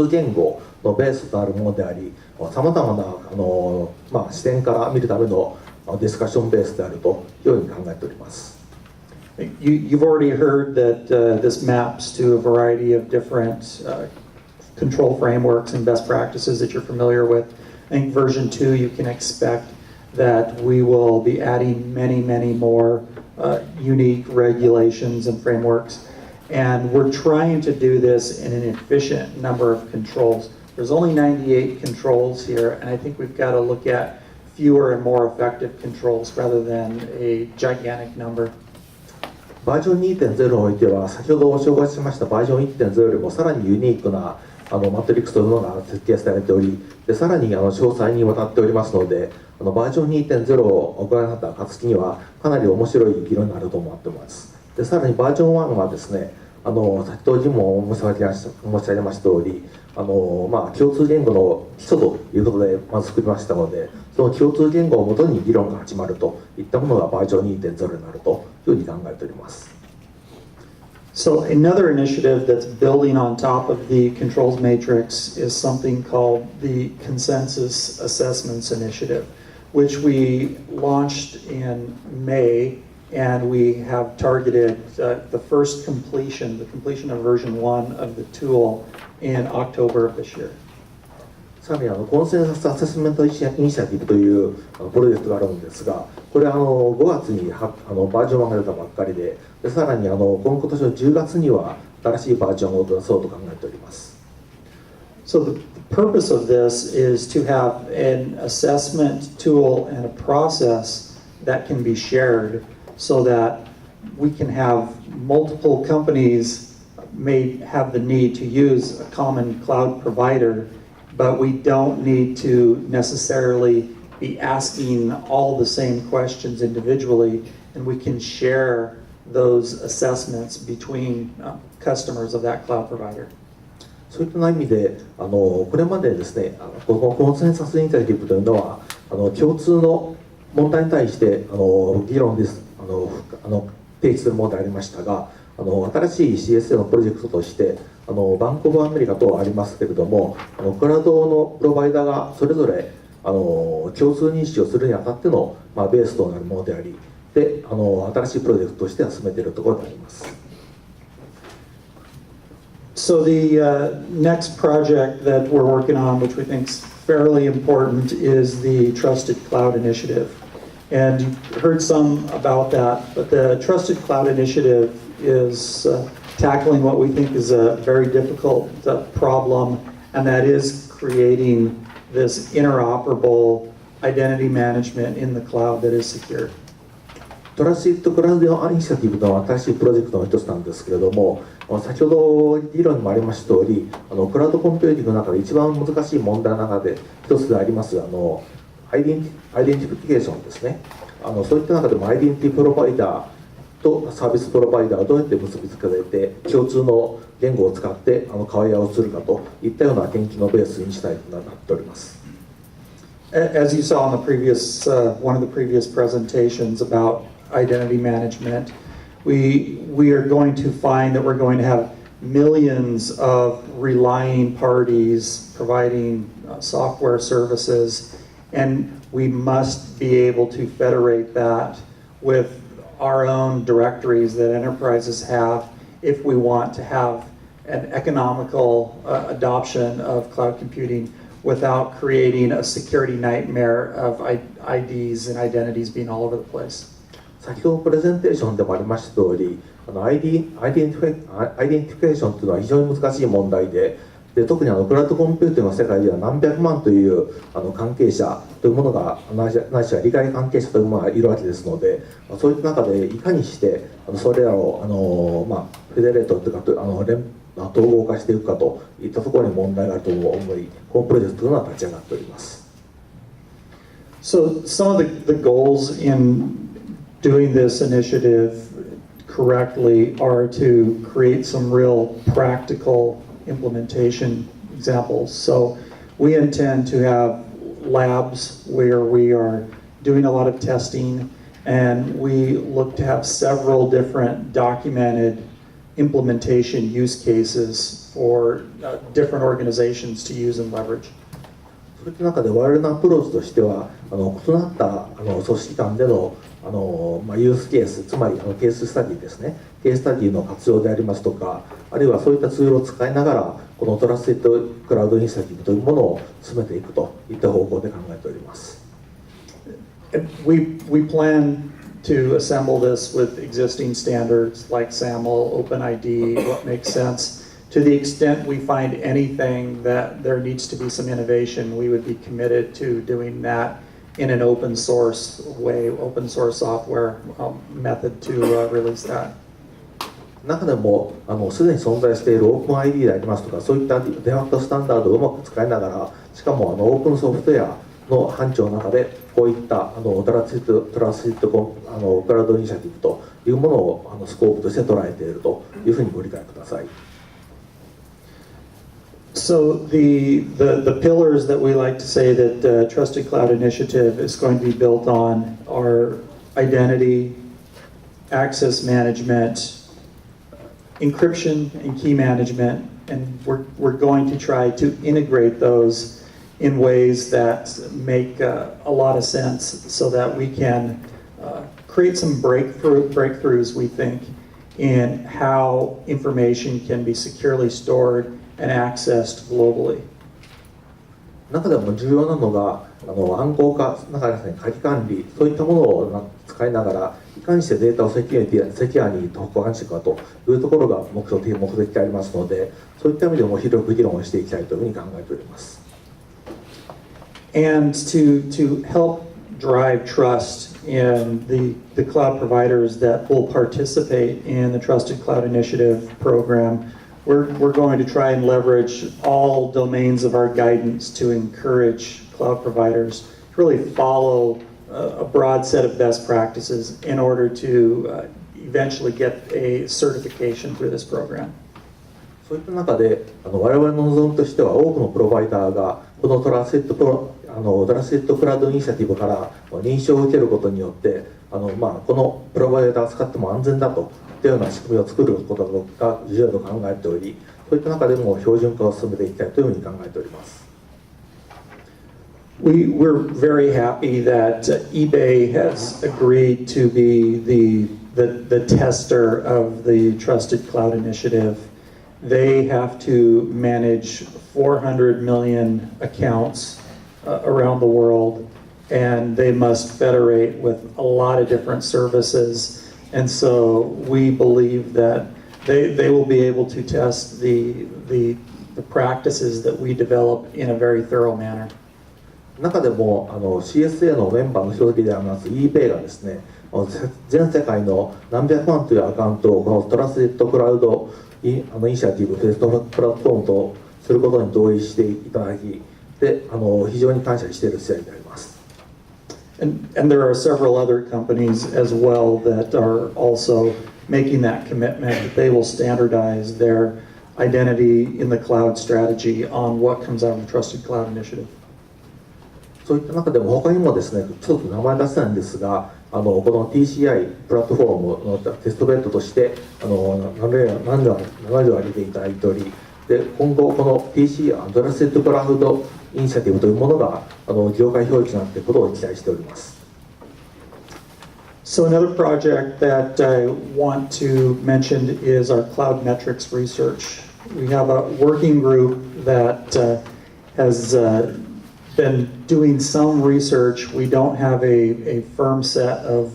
言語のベースとなるものであり、さまざまな視点から見るためのディスカッションベースであるというように考えております。You've already heard that this maps to a variety of different control frameworks and best practices that you're familiar with. I think version 2, you can expect that we will be adding many more unique regulations and frameworks. And we're trying to do this in an efficient number of controls. There's only 98 controls here, and I think we've got to look at fewer and more effective controls rather than a gigantic number. バージョン 2.0 においては、先ほどご紹介しましたバージョン 1.0 よりもさらにユニークなマトリックスというものが設計されており、さらに詳細にわたっておりますので、バージョン 2.0 を行った暁にはかなり面白い議論になると思っています。でさらにバージョン1はですね、先ほどにも申し上げました通り、共通言語の基礎ということでまず作りましたので、その共通言語をもとに議論が始まるといったものがバージョン 2.0 になるというふうに考えております。So another initiative that's building on top of the controls matrix is something called the Consensus Assessments Initiative, which we launched in May, and we have targeted the completion of version 1 of the tool in October of this year. さらにコンセンサスアセスメントイニシアティブというプロジェクトがあるんですが、これは5月にバージョン1が出たばっかりで、さらに今年の10月には新しいバージョンを出そうと考えております。So the purpose of this is to have an assessment tool and a process that can be shared so that we can have multiple companies may have the need to use a common cloud provider, but we don't need to necessarily be asking all the same questions individually, and we can share those assessments between customers of that cloud provider. そういった意味でこれまでですね、このコンセンサスイニシアティブというのは共通の問題に対して議論です提出するものでありましたが、新しい CSA のプロジェクトとしてバンクオブアメリカ等ありますけれども、クラウドのプロバイダーがそれぞれ共通認識をするにあたってのベースとなるものであり、で新しいプロジェクトとして進めているところであります。So the next project that we're working on, which we think is fairly important, is the Trusted Cloud Initiative. And you heard some about that, but the Trusted Cloud Initiative is tackling what we think is a very difficult problem, and that is creating this interoperable identity management in the cloud that is secure. トラスティッドクラウドイニシアティブの新しいプロジェクトの一つなんですけれども、先ほど議論にもありました通り、クラウドコンピューティングの中で一番難しい問題の中で一つでありますアイデンティフィケーションですね。そういった中でもアイデンティティプロバイダーとサービスプロバイダーをどうやって結びつけて共通の言語を使って会話をするかといったような研究のベースにしたいとなっております。As you saw in the previous one of the previous presentations about identity management, we are going to find that we're going to have millions of relying parties providing software services, and we must be able to federate that with our own directories that enterprises have if we want to have an economical adoption of cloud computing without creating a security nightmare of IDs and identities being all over the place. 先ほどプレゼンテーションでもありました通り、アイデンティフィケーションというのは非常に難しい問題で、特にクラウドコンピューティングの世界では何百万という関係者というものがないしは利害関係者というものがいるわけですので、そういった中でいかにしてそれらをフェデレートというか統合化していくかといったところに問題があると思い、このプロジェクトというのは立ち上がっております。So some of the goals in doing this initiative correctly are to create some real practical implementation examples. So we intend to have labs where we are doing a lot of testing, and we look to have several different documented implementation use cases for different organizations to use and leverage. そういった中で我々のアプローチとしては異なった組織間でのユースケース、つまりケーススタディですね、ケーススタディの活用でありますとか、あるいはそういったツールを使いながらこのトラステッドクラウドイニシアティブというものを進めていくといった方向で考えております。We plan to assemble this with existing standards like SAML, OpenID, what makes sense. To the extent we find anything that there needs to be some innovation, we would be committed to doing that in an open source way, open source software method to release that. 中でもすでに存在している OpenID でありますとか、そういったデファクトスタンダードをうまく使いながら、しかもオープンソフトウェアの範疇の中でこういったトランスイットクラウドイニシアティブというものをスコープとして捉えているというふうにご理解ください。So the pillars that we like to say that Trusted Cloud Initiative is going to be built on are identity, access management, encryption and key management, and we're going to try to integrate those in ways that make a lot of sense so that we can create some breakthroughs, we think, in how information can be securely stored and accessed globally. 中でも重要なのが暗号化、中ですね、鍵管理、そういったものを使いながらいかにしてデータをセキュアに保管していくかというところが目的でありますので、そういった意味でも広く議論をしていきたいというふうに考えております。And to help drive trust in the cloud providers that will participate in the Trusted Cloud Initiative program, we're going to try and leverage all domains of our guidance to encourage cloud providers to really follow a broad set of best practices in order to eventually get a certification through this program. そういった中で我々の望みとしては多くのプロバイダーがこのトランスイットクラウドイニシアティブから認証を受けることによってこのプロバイダーを使っても安全だといったような仕組みを作ることが重要と考えており、そういった中でも標準化を進めていきたいというふうに考えております。We're very happy that eBay has agreed to be the tester of the Trusted Cloud Initiative. They have to manage 400 million accounts around the world, and they must federate with a lot of different services. And so we believe that they will be able to test the practices that we develop in a very thorough manner. 中でもCSA のメンバーの一人であります eBay がですね、全世界の何百万というアカウントをこのトラステッドクラウドイニシアティブフェストプラットフォームとすることに同意していただき、で非常に感謝している次第であります。And there are several other companies as well that are also making that commitment that they will standardize their identity in the cloud strategy on what comes out of the Trusted Cloud Initiative. そういった中でも他にもですね、ちょっと名前出せないんですが、この TCI プラットフォームのテストベッドとして何条上げていただいており、で今後この TCI トラステッドクラウドイニシアティブというものが業界表記になっていることを期待しております。So another project that I want to mention is our cloud metrics research. We have a working group that has been doing some research. We don't have a firm set of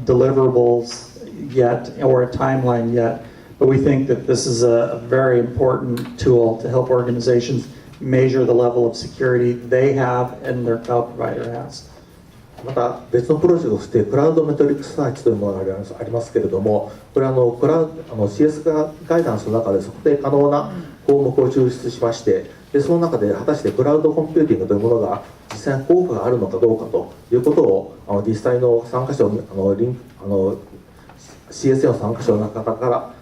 deliverables yet or a timeline yet, but we think that this is a very important tool to help organizations measure the level of security they have and their cloud provider has. また別のプロジェクトとしてクラウドメトリックスサーチというものがありますけれども、これCS ガイダンスの中で測定可能な項目を抽出しまして、でその中で果たしてクラウドコンピューティングというものが実際に効果があるのかどうかということを実際の参加者CSA の参加者の中から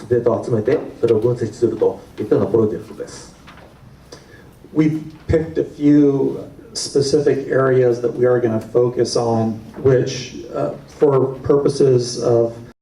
データを集めてそれを分析するといったようなプロジェクトです。We've picked a few specific areas that we are going to focus on, which for purposes of